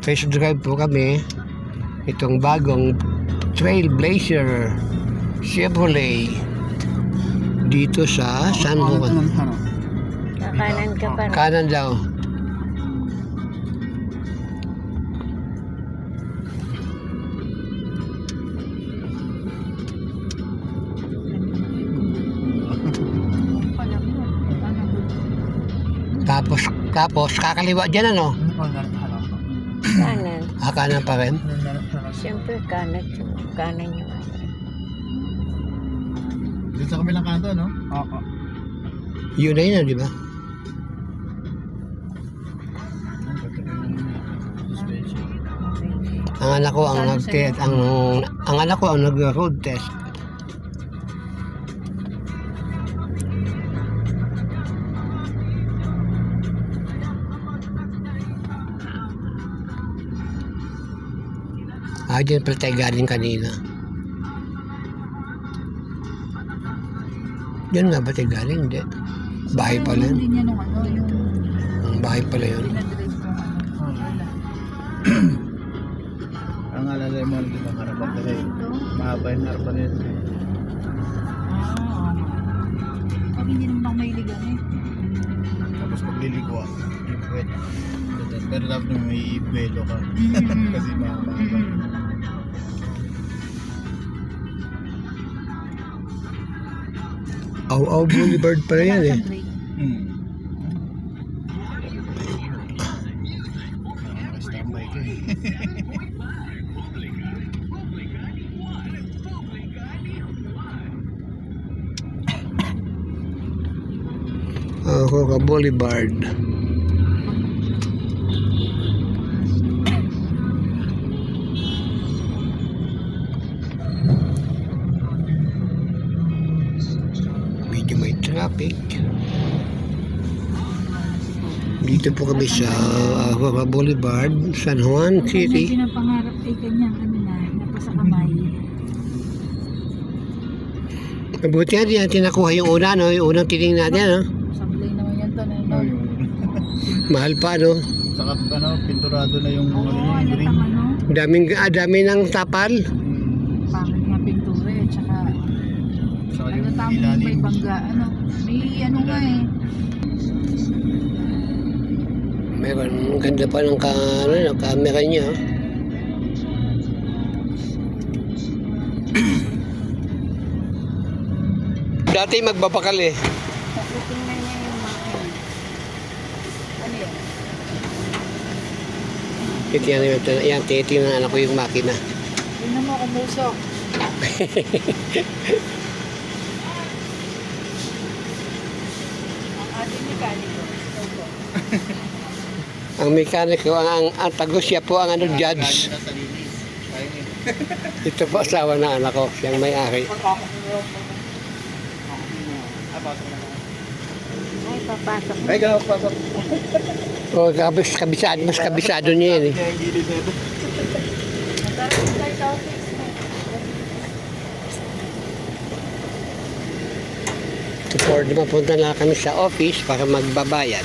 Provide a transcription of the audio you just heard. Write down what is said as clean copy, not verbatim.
Test drive po kami itong bagong Trailblazer Chevrolet dito sa San Juan. Kakanan ka pa. Kanan daw. Tapos kakaliwa dyan ano? Kanan. Kanan pa rin? Siyempre kanan. Kanan yung Dito sa kabilang kanto, no? Oo. Yun na yun, di ba? Ang anak ko ang nag-test, ang anak ko ang nag-road test. Dyan pala tayo galing kanina. Diyan nga ba tayo galing? Hindi. Bahay pala yun. Bahay pala yun. Ang alalay mo lang dito, harapan ka rin. Mahaba yung harapan nito. Pag hindi naman may ligan eh. Tapos pagliligo yung pwede. Pero dapat nung may belo ka. Kasi mahaba. Aw-aw Boulevard pala yan eh. Standby ka eh. Ako ka Boulevard. Medyo may traffic. Dito po kami sa Aurora Boulevard, San Juan City. Ang pinapangarap ay kanyang napasa kamay. Mabuti nga din natin nakuha yung una, no? Yung unang titingin natin, no? Sablay naman yan to, no? Mahal pa, no? Saka pinturado na yung Oo, green. ano? Dami ng tapal. Pangit nga pintura eh, tsaka Saka ano yung tamo may ilalim. bangga, ano? May ano nga eh. Meron, ang ganda pa ng camera niya. Dati magbabakal eh. Kasi tingnan niya yung makina. Ano yun? Titingnan anak ko yung makina. Tingnan mo kung musok. Ang ating mekaniko. Ang mekaniko, ang tagos siya po ang judge. Ito po asawa ng anak ko, siyang may-ari. Ay, papasok na. Ay, gano'n pasok. O, kabisado, mas kabisado niya yan eh. Ito po, mapunta na kami sa office para magbabayad.